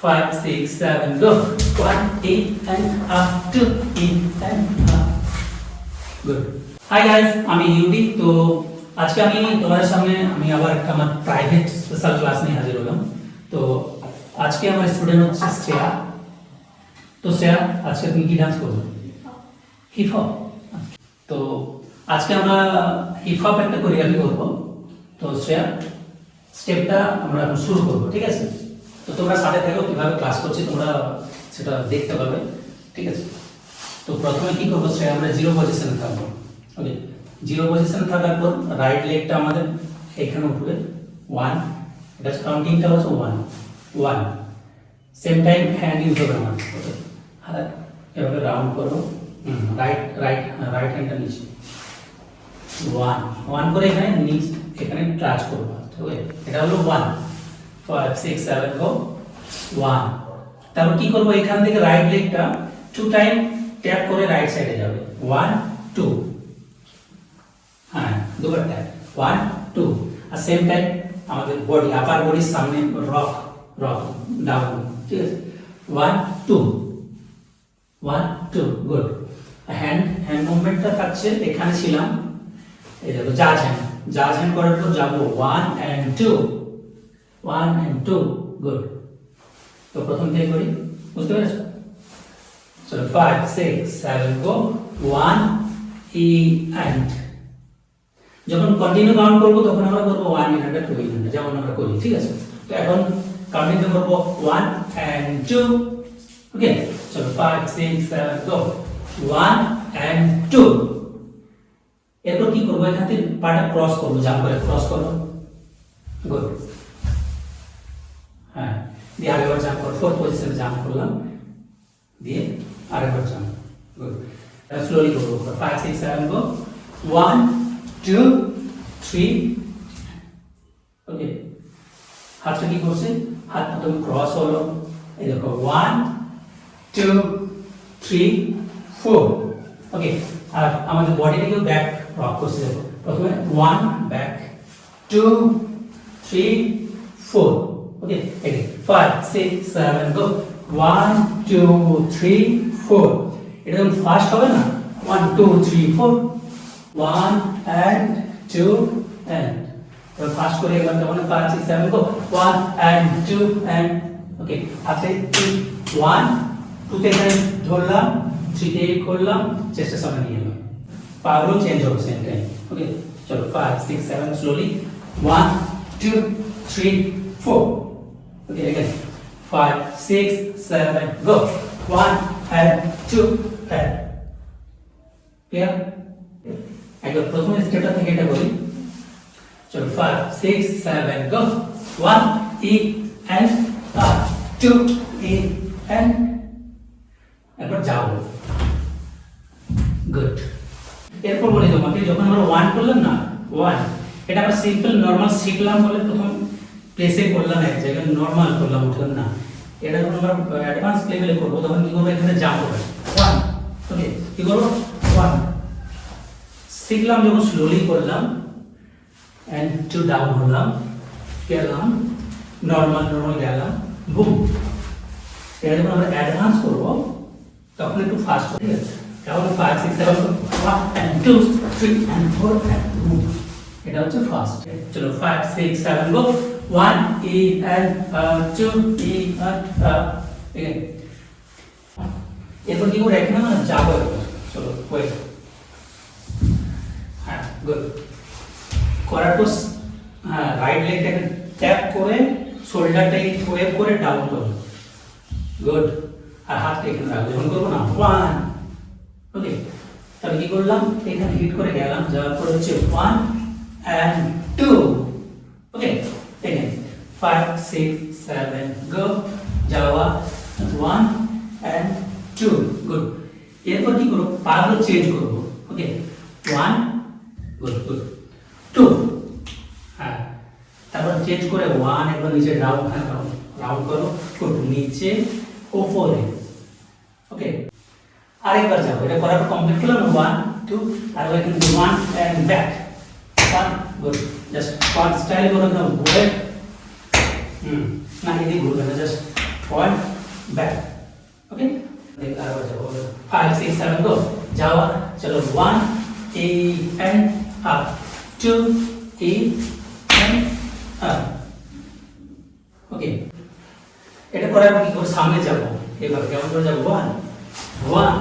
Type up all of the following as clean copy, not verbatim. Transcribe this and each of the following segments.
5 6 7 go 1 8 and up 2 in and up good hi guys আমি UD তো আজকে আমি তোমাদের সামনে আমি আবার একটা আমার প্রাইভেট স্পেশাল ক্লাস নিয়ে হাজির হলাম তো আজকে আমার স্টুডেন্ট হচ্ছে শ্রেয়া তো শ্রেয়া আজকে তুমি কি ডান্স করবে হিপ হপ তো আজকে আমরা হিপ হপ একটা কোরিওগ্রাফি করব তো শ্রেয়া স্টেপটা আমরা এখন শুরু করব ঠিক আছে তো তোমরা সাথে থাকো কিভাবে ক্লাস করছি তোমরা সেটা দেখতে পাবে ঠিক আছে তো প্রথমে কি করব শ্রেয়া আমরা জিরো পজিশনে থাকবো ওকে জিরো পজিশনে থাকার পর রাইট লেগটা আমাদের এখানে উঠবে 1 এটা কাউন্টিংটা হচ্ছে 1 1 সেম টাইম হ্যান্ড ইউজ হবে আমার ওকে হাত এভাবে রাউন্ড করো রাইট হ্যান্ডটা নিচে 1 করে এখানে এখানে টাচ করব ওকে এটা হলো 1 5 6 7 গো 1 তারপর কি করব এখান থেকে রাইট লেগটা 2 টাইম ট্যাপ করে রাইট সাইডে যাবে 1 2 হ্যাঁ দুবার ট্যাপ 1 2 আর সেম টাইম আমাদের বডি আপার বডির সামনে রক ডাউন ঠিক আছে 1 2 1 2 গুড হ্যান্ড মুভমেন্টটা থাকছে এখানে ছিলাম এই দেখো জাজ হ্যান্ড করার পর যাব 1 and 2 1 and 2 গুড তো প্রথম থেকে করি বুঝতে পেরেছো চলো 5 6 7 গো 1 e and যখন কন্টিনিউ কাউন্ট করব তখন আমরা করব 1 in 100 2 in 100 যেমন আমরা করি ঠিক আছে তো এখন কাউন্টিং করব 1 and 2 ওকে চলো 5 6 7 গো 1 and 2 এরপর কি করব এখান থেকে পাটা ক্রস করব জাম্প করে ক্রস করব গুড হ্যাঁ দিয়ে আরেকবার জাম্প করব ফোর্থ পজিশনে জাম্প করলাম দিয়ে আরেকবার জাম্প গুড স্লোলি করব 5 6 7 গো 1 2 3 ওকে হাতটা কি করছে হাত প্রথমে ক্রস হলো এই দেখো 1 2 3 4 ওকে আর আমাদের বডিটাকে ব্যাক রক করছে দেখো প্রথমে 1 ব্যাক 2 3 4 ওকে এই 5 6 7 গো 1 2 3 4 এটা যখন ফাস্ট হবে না 1 2 3 4 1 and 2 and তো ফাস্ট করে একবার তখন 5 6 7 গো 1 and 2 and ওকে হাতে 1 2 তে এখানে ধরলাম 3 তে করলাম চেষ্টা সামনে নিয়ে এলাম পাগুলো চেঞ্জ হবে সেম টাইম ওকে চলো 5 6 7 slowly 1 2 3 4 okay again 5 6 7 go 1 and 2 and clear একবার প্রথম স্টেপটা থেকে এটা করি চলো 5 6 7 go 1 e and up 2 e and একবার যাও গুড এরপর বলি তোমাকে যখন আমরা 1 করলাম না 1 এটা আমরা সিম্পল নরমাল শিখলাম বলে প্রথম প্লেসে করলাম এক জায়গায় নরমাল করলাম উঠলাম না এটা যখন আমরা অ্যাডভান্স লেভেলে করব তখন কি করব এখানে জাম্প হবে 1 ওকে কি করব 1 শিখলাম যখন স্লোলি করলাম এন্ড টু ডাউন হলাম গেলাম নরমাল গেলাম বুম এটা যখন আমরা অ্যাডভান্স করব তখন একটু ফাস্ট ঠিক আছে তাহলে 5 6 7 1 and 2 3 and 4 and boom এটা হচ্ছে ফাস্ট চলো 5 6 7 গো 1 e and 2 e and again এরপর কি করে এখানে না যাব চলো ওয়েট হ্যাঁ গুড করার পর হ্যাঁ রাইট লেগটাকে ট্যাপ করে শোল্ডারটাকে ওয়েভ করে ডাউন করো গুড আর হাতটা এখানে রাখো যখন করবো না 1 ওকে তাহলে কি করলাম এখানে হিট করে গেলাম যাওয়ার পর হচ্ছে 1 and 2 ওকে এখানে 5 6 7 গো যাওয়া 1 and 2 গুড এরপর কি করব পাগুলো চেঞ্জ করব ওকে 1 গুড 2 হ্যাঁ তারপর চেঞ্জ করে 1 একবার নিচে রাউন্ড করো গুড নিচে উপরে ওকে আরেকবার যাও এটা করার পর কমপ্লিট করলাম 1 2 আর ওইখানে 1 and back 1 good just part style করে দাও ওয়েট না এদিকে ঘুরবে না জাস্ট 1 back. Okay, আর যাবো 5 6 7 go যাওয়া চলো 1 E and up 2 E and up. ওকে, এটা করার পর কি করে সামনে যাব, এবার কেমন করে যাব 1 1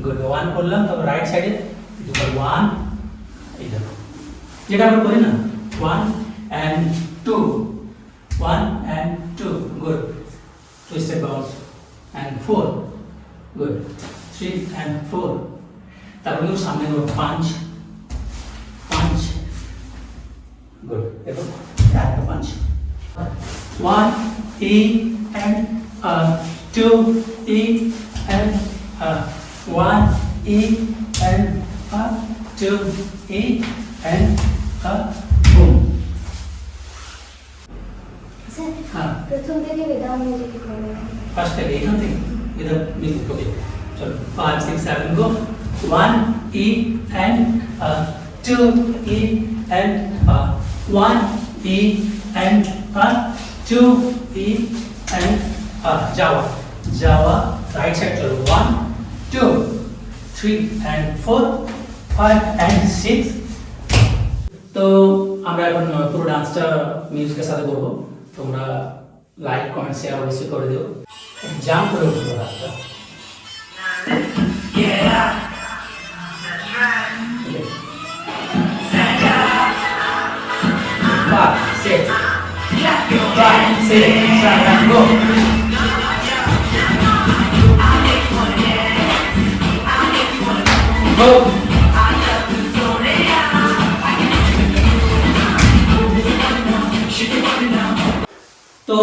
গুড 1 করলাম, তারপর রাইট সাইডে দুবার 1 এই দেখো যেটা আমরা করি না 1 and 2 1 and 2 good, twisted bounce and 4 good, 3 and 4 তারপর সামনে করব 5 5 good, এবং একটা 5 1 E and 2 E and 1 E and 2 E and boom. Sir হ্যাঁ প্রথম থেকে বিদায় মিউজিক করবে। ফার্স্ট থেকে এখান থেকে ইধার মিউজিক ওকে চলো 5 6 7 go 1 E and 2 E and 1 E and 2 E and Java Java right side চলো 1 2 3 and 4 5 and 6. তো আমরা এখন পুরো ডান্সটা মিউজিকের সাথে করব, তোমরা লাইক কমেন্ট শেয়ার অবশ্যই করে দিও, জাম্প করে উঠবো রাস্তা। Five, six, seven, go. Go. তো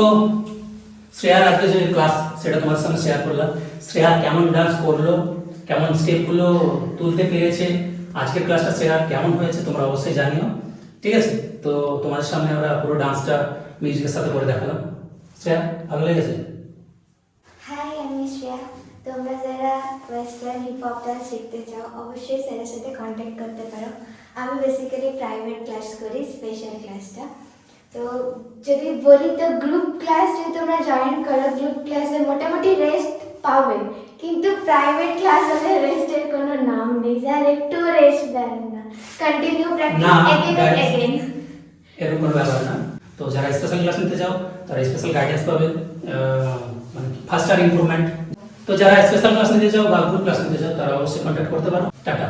শ্রেয়ার আজকে যে ক্লাস সেটা তোমার সঙ্গে শেয়ার করলাম, শ্রেয়া কেমন ডান্স করলো, কেমন স্টেপগুলো তুলতে পেরেছে, আজকের ক্লাসটা শ্রেয়া কেমন হয়েছে তোমরা অবশ্যই জানিও, ঠিক আছে? তো তোমাদের সামনে আমরা পুরো ডান্সটা মিউজিকের সাথে করে দেখালাম। শ্রেয়া ভালো লেগেছে? হাই, আমি শ্রেয়া। তোমরা যারা ওয়েস্টার্ন হিপ হপ ডান্স শিখতে চাও অবশ্যই স্যারের সাথে কন্ট্যাক্ট করতে পারো। আমি বেসিক্যালি প্রাইভেট ক্লাস করি, স্পেশাল ক্লাসটা। তো যদি বলি তো গ্রুপ ক্লাস যদি তোমরা জয়েন করো, গ্রুপ ক্লাসে মোটামুটি রেস্ট পাবে, কিন্তু প্রাইভেট ক্লাস হলে রেস্টের কোনো নাম নেই, স্যার একটু রেস্ট দেন না, continue practice again and again. এরকম কোনো ব্যাপার না। তো যারা স্পেশাল ক্লাস নিতে চাও তারা স্পেশাল গাইডেন্স পাবে, মানে ফাস্টার ইমপ্রুভমেন্ট। তো যারা স্পেশাল ক্লাস নিতে চাও বা গ্রুপ ক্লাস নিতে চাও তারা অবশ্যই কন্ট্যাক্ট করতে পারো। টাটা।